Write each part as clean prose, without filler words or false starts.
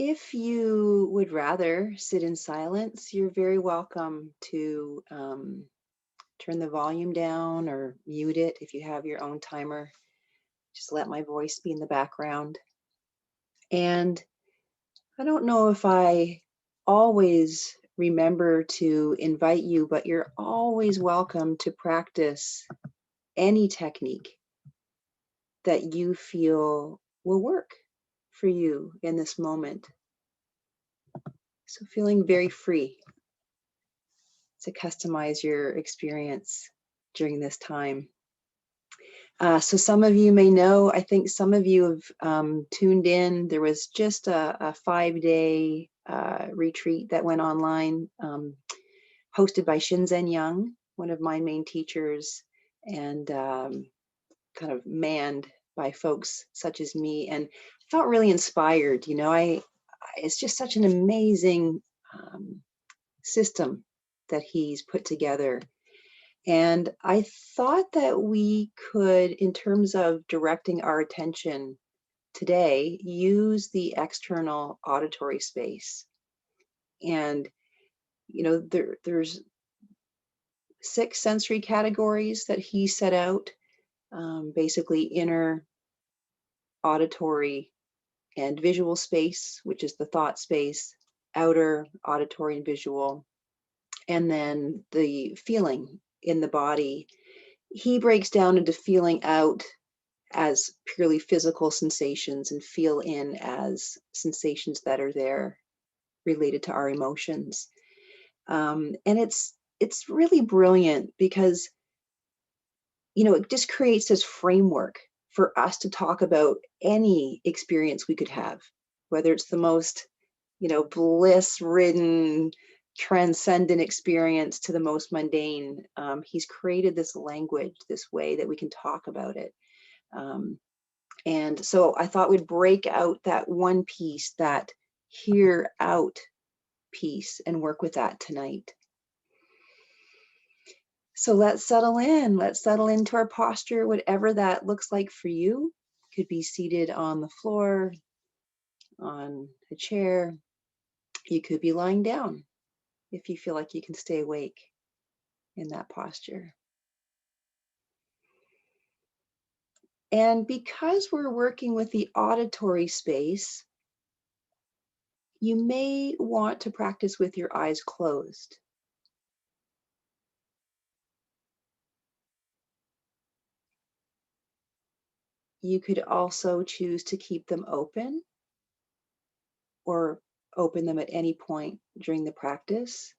If you would rather sit in silence, you're very welcome to turn the volume down or mute it if you have your own timer. Just let my voice be in the background. And I don't know if I always remember to invite you, but you're always welcome to practice any technique that you feel will work for you in this moment. So feeling very free to customize your experience during this time. So some of you may know, I think some of you have tuned in. There was just a 5-day retreat that went online, hosted by Shinzen Young, one of my main teachers, and kind of manned by folks such as me, and felt really inspired. It's just such an amazing system that he's put together. And I thought that we could, in terms of directing our attention today, use the external auditory space. And, there's 6 sensory categories that he set out, basically inner auditory and visual space, which is the thought space, outer auditory and visual, and then the feeling in the body. He breaks down into feeling out as purely physical sensations and feel in as sensations that are there related to our emotions. And it's really brilliant because, it just creates this framework for us to talk about any experience we could have, whether it's the most, bliss-ridden, transcendent experience to the most mundane. He's created this language, this way that we can talk about it. And so I thought we'd break out that one piece, that hear out piece, and work with that tonight. So let's settle in. Let's settle into our posture, whatever that looks like for you. Could be seated on the floor, on a chair. You could be lying down if you feel like you can stay awake in that posture. And because we're working with the auditory space, you may want to practice with your eyes closed. You could also choose to keep them open or open them at any point during the practice.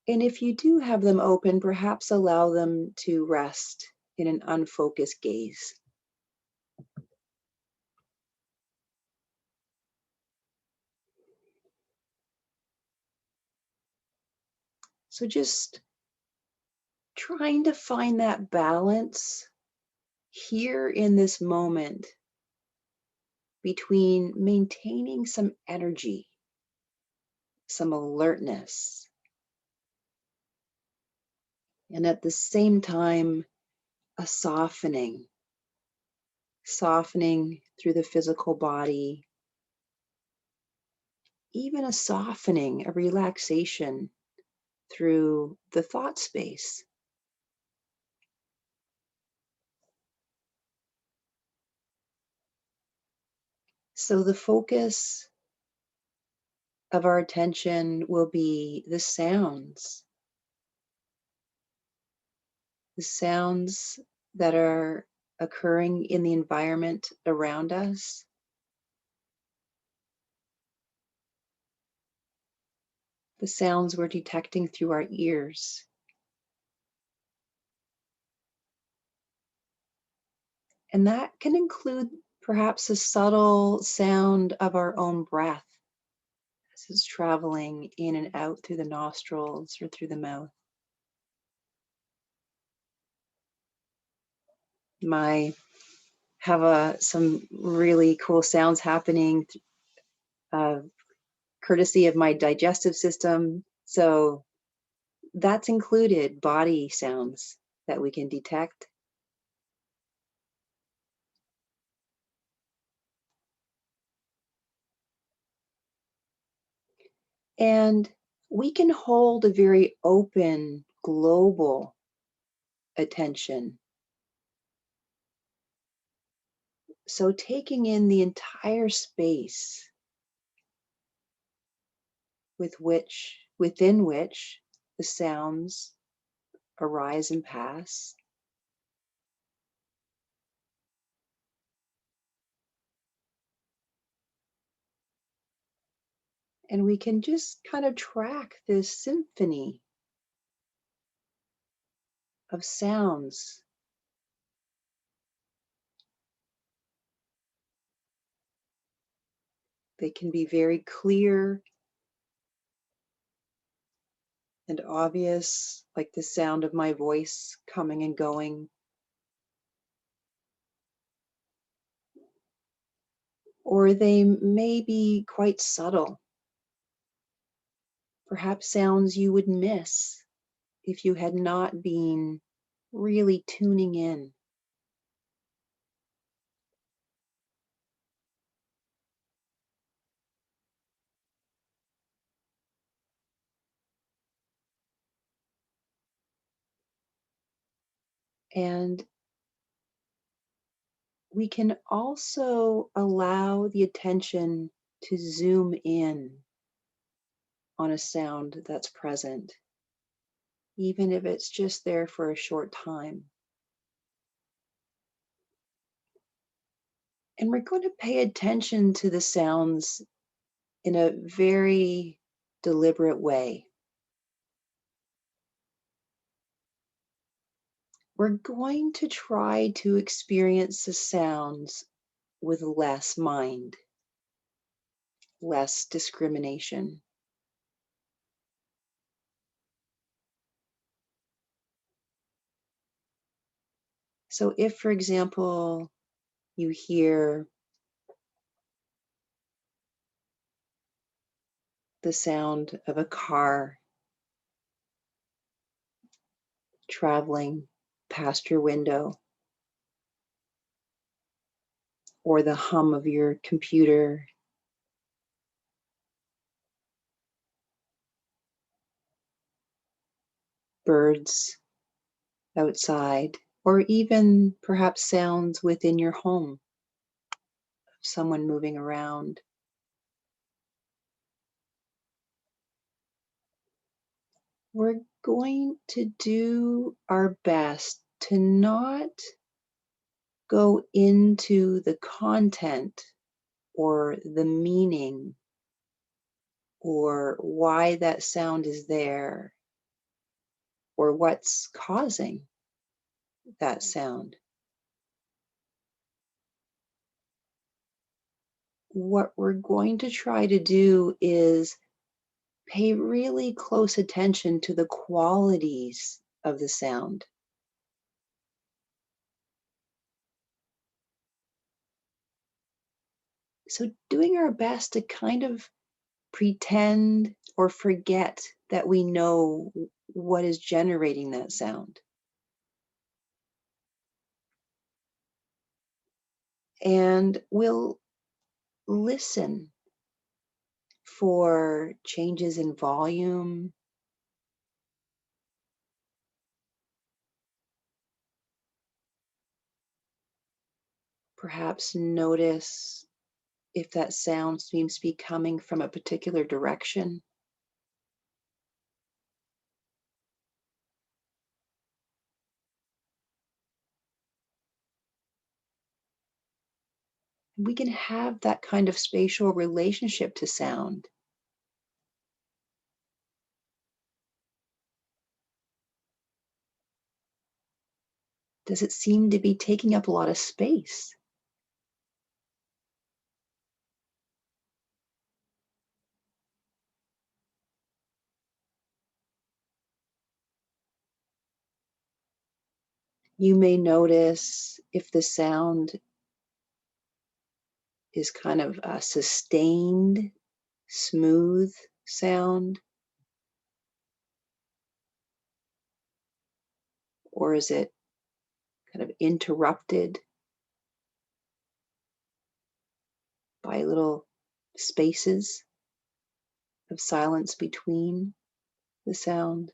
And if you do have them open, perhaps allow them to rest in an unfocused gaze. So just trying to find that balance here in this moment between maintaining some energy, some alertness, and at the same time, a softening through the physical body, even a softening, a relaxation through the thought space. So the focus of our attention will be the sounds that are occurring in the environment around us. The sounds we're detecting through our ears. And that can include perhaps a subtle sound of our own breath as it's traveling in and out through the nostrils or through the mouth. Have some really cool sounds happening, courtesy of my digestive system. So that's included body sounds that we can detect. And we can hold a very open, global attention. So taking in the entire space within which the sounds arise and pass. And we can just kind of track this symphony of sounds. They can be very clear and obvious, like the sound of my voice coming and going. Or they may be quite subtle, perhaps sounds you would miss if you had not been really tuning in. And we can also allow the attention to zoom in on a sound that's present, even if it's just there for a short time. And we're going to pay attention to the sounds in a very deliberate way. We're going to try to experience the sounds with less mind, less discrimination. So if, for example, you hear the sound of a car traveling past your window, or the hum of your computer, birds outside, or even perhaps sounds within your home, someone moving around. We're going to do our best to not go into the content or the meaning or why that sound is there or what's causing that sound. What we're going to try to do is pay really close attention to the qualities of the sound. So, doing our best to kind of pretend or forget that we know what is generating that sound. And we'll listen for changes in volume, perhaps notice if that sound seems to be coming from a particular direction. We can have that kind of spatial relationship to sound. Does it seem to be taking up a lot of space? You may notice if the sound is kind of a sustained, smooth sound, or is it kind of interrupted by little spaces? of silence between the sound.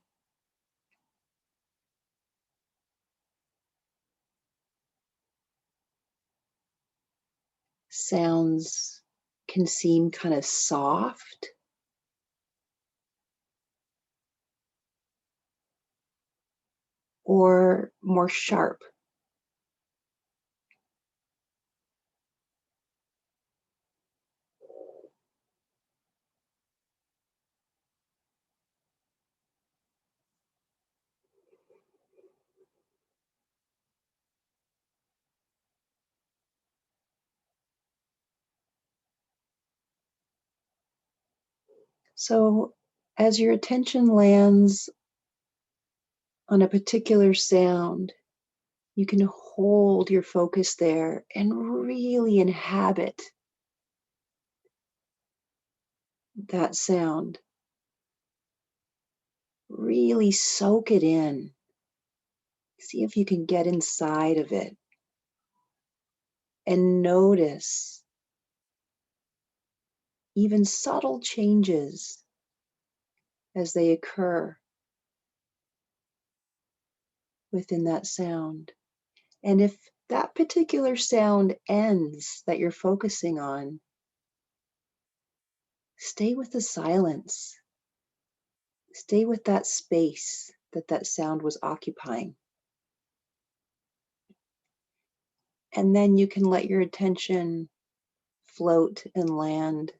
Sounds can seem kind of soft or more sharp. So, as your attention lands on a particular sound, you can hold your focus there and really inhabit that sound. Really soak it in. See if you can get inside of it and notice even subtle changes as they occur within that sound. And if that particular sound ends that you're focusing on, stay with the silence. Stay with that space that that sound was occupying. And then you can let your attention float and land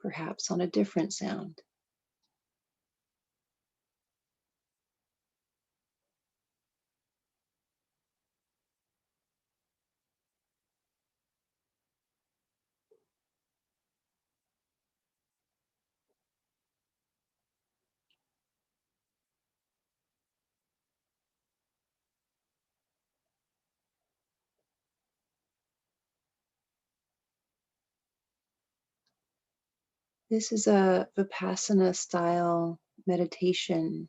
perhaps on a different sound. This is a Vipassana style meditation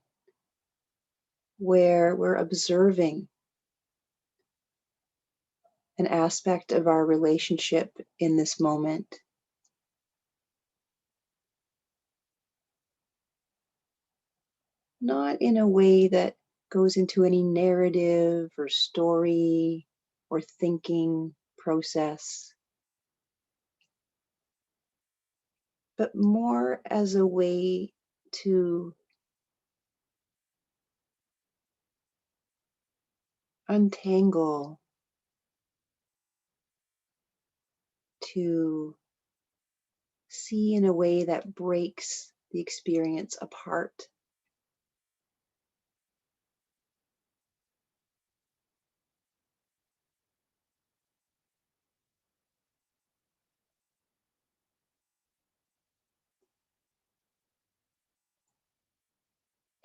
where we're observing an aspect of our relationship in this moment. Not in a way that goes into any narrative or story or thinking process, but more as a way to untangle, to see in a way that breaks the experience apart.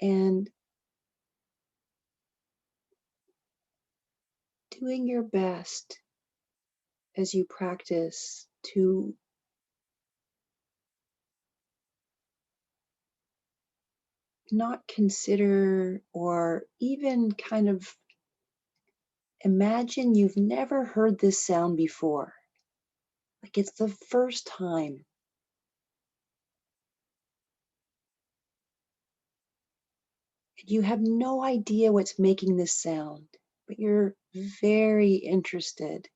And doing your best as you practice to not consider or even kind of imagine you've never heard this sound before. Like it's the first time. And you have no idea what's making this sound, but you're very interested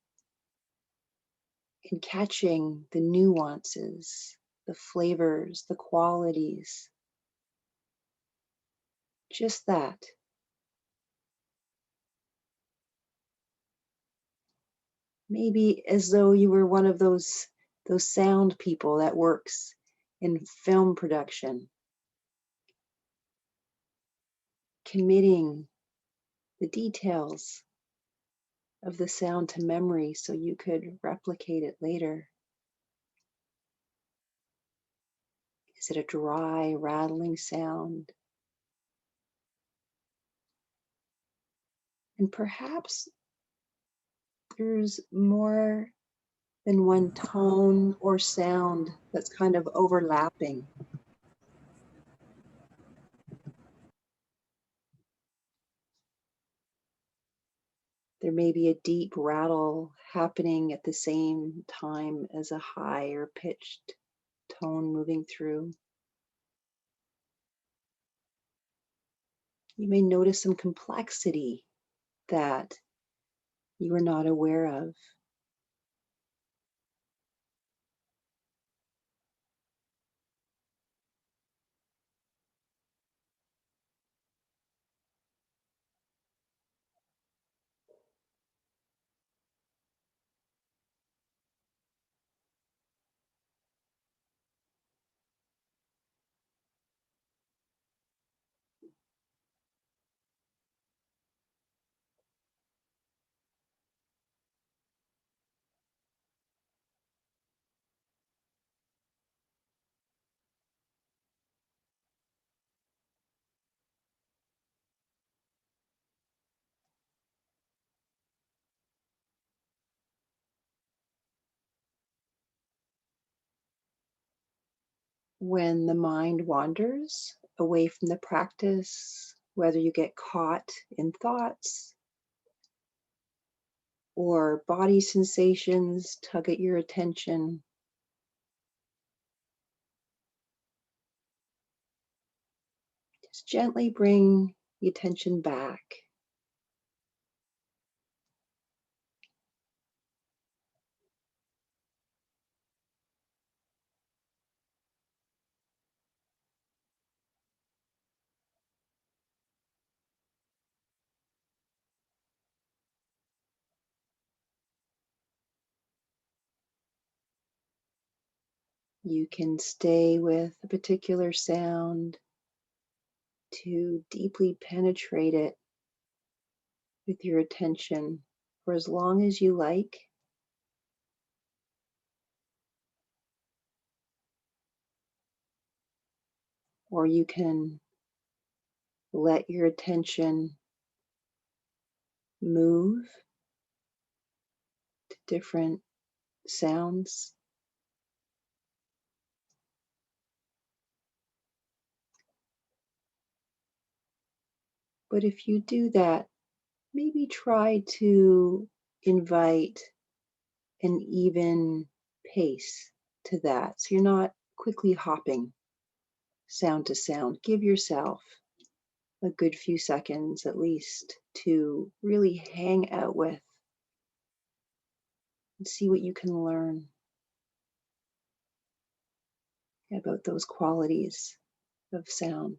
in catching the nuances, the flavors, the qualities. Just that. Maybe as though you were one of those sound people that works in film production, committing the details of the sound to memory so you could replicate it later. Is it a dry, rattling sound? And perhaps there's more than one tone or sound that's kind of overlapping. There may be a deep rattle happening at the same time as a higher pitched tone moving through. You may notice some complexity that you were not aware of. When the mind wanders away from the practice, whether you get caught in thoughts or body sensations tug at your attention, just gently bring the attention back. You can stay with a particular sound to deeply penetrate it with your attention for as long as you like, or you can let your attention move to different sounds. But if you do that, maybe try to invite an even pace to that. So you're not quickly hopping sound to sound. Give yourself a good few seconds at least to really hang out with and see what you can learn about those qualities of sound.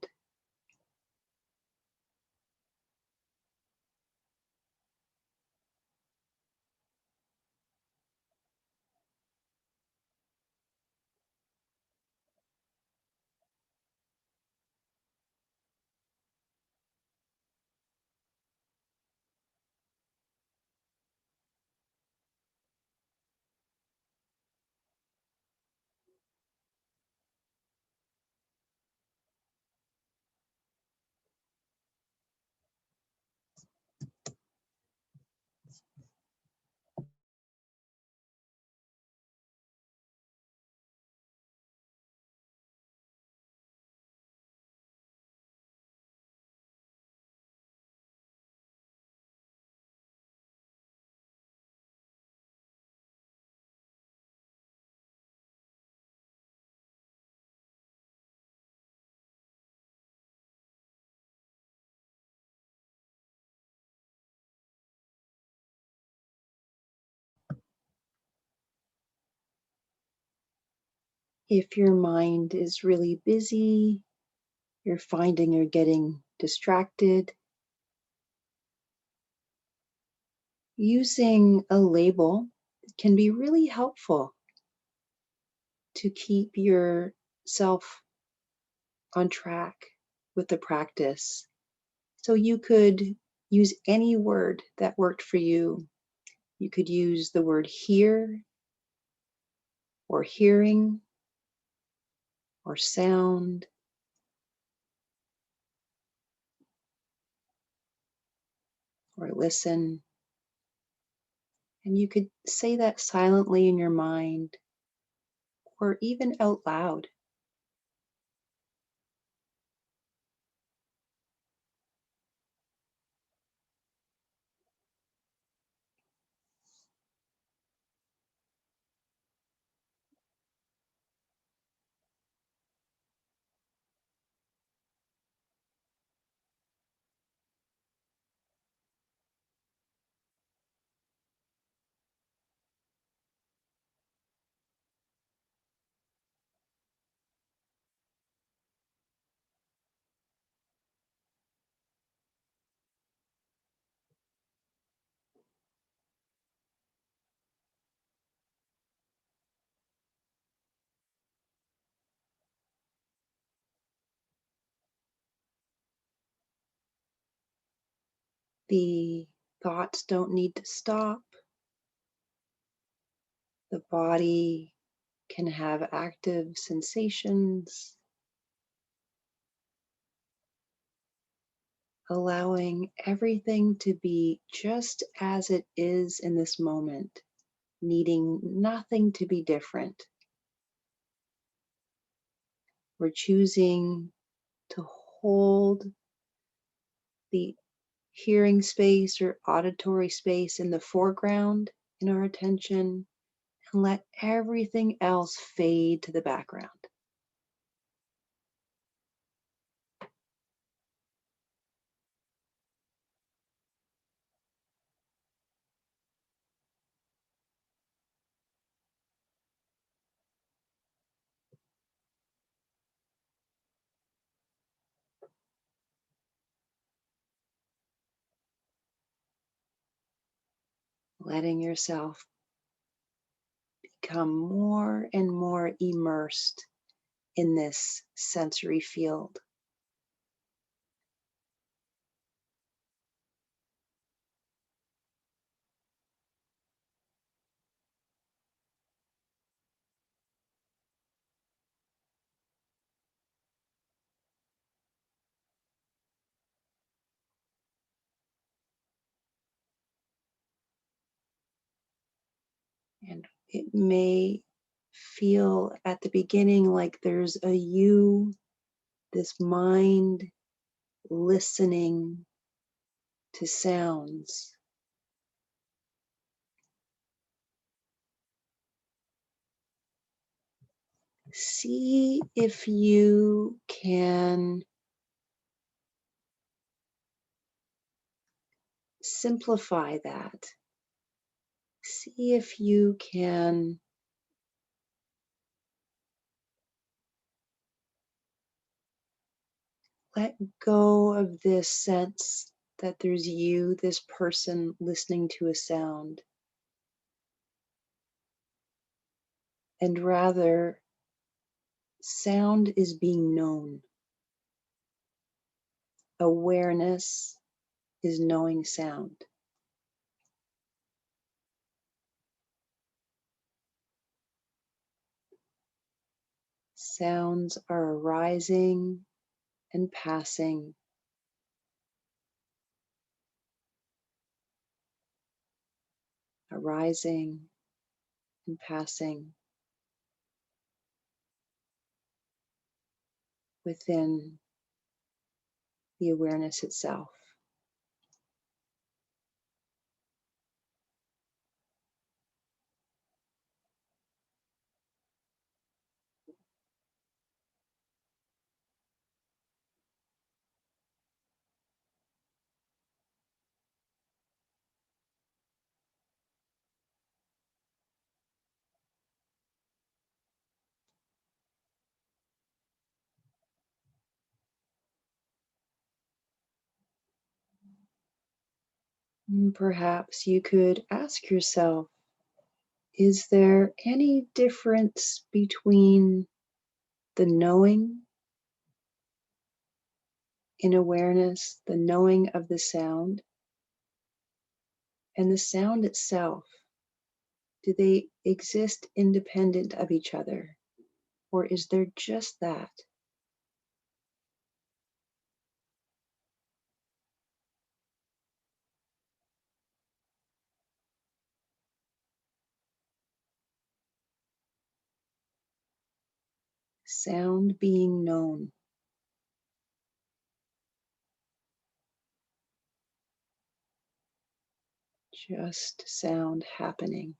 If your mind is really busy, you're finding you're getting distracted, using a label can be really helpful to keep yourself on track with the practice. So you could use any word that worked for you. You could use the word hear or hearing or sound or listen. And you could say that silently in your mind or even out loud. The thoughts don't need to stop. The body can have active sensations, allowing everything to be just as it is in this moment, needing nothing to be different. We're choosing to hold the hearing space or auditory space in the foreground in our attention and let everything else fade to the background. Letting yourself become more and more immersed in this sensory field. And it may feel at the beginning like there's a you, this mind listening to sounds. See if you can simplify that. See if you can let go of this sense that there's you, this person listening to a sound, and rather, sound is being known. Awareness is knowing sound. Sounds are arising and passing, arising and passing within the awareness itself. And perhaps you could ask yourself, is there any difference between the knowing in awareness, the knowing of the sound, and the sound itself? Do they exist independent of each other? Or is there just that? Sound being known. Just sound happening.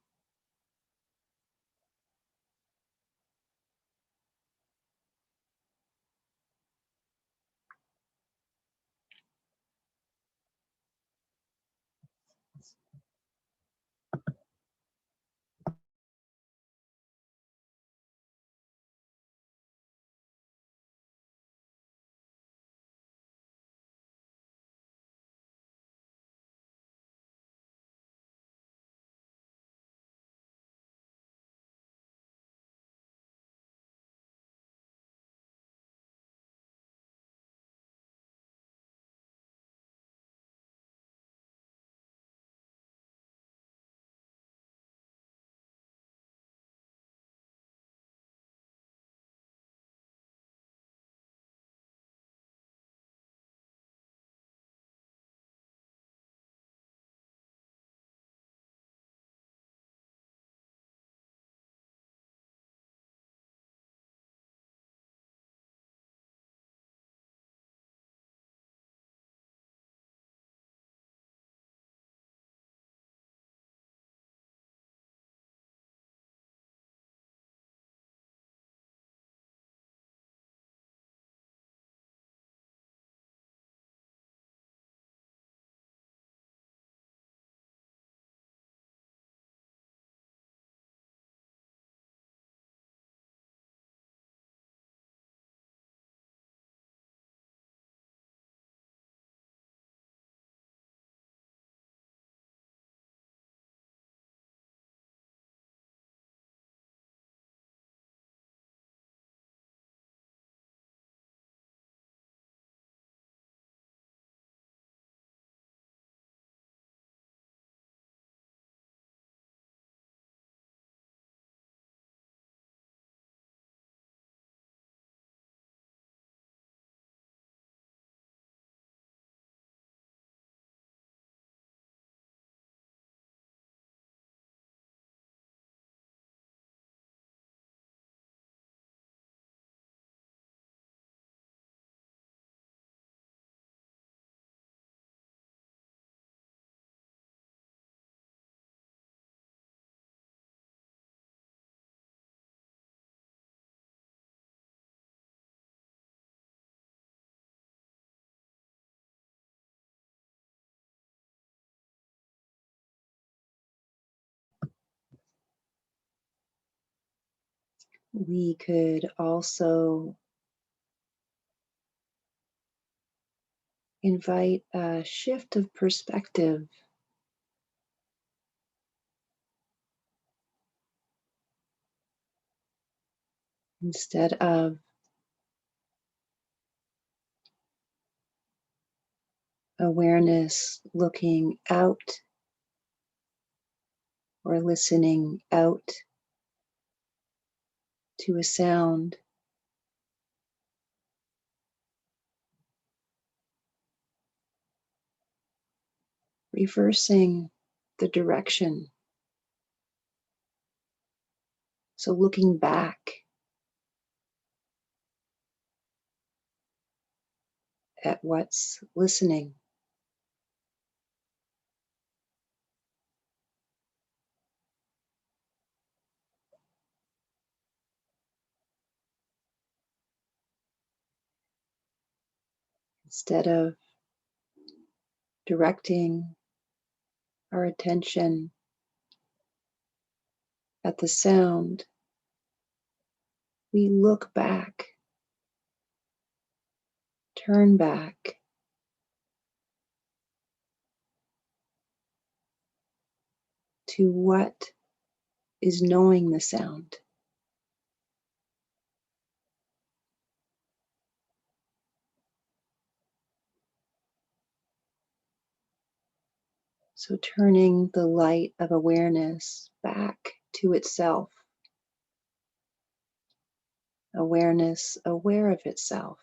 We could also invite a shift of perspective. Instead of awareness looking out or listening out to a sound, reversing the direction. So looking back at what's listening. Instead of directing our attention at the sound, we look back, turn back to what is knowing the sound. So turning the light of awareness back to itself. Awareness aware of itself.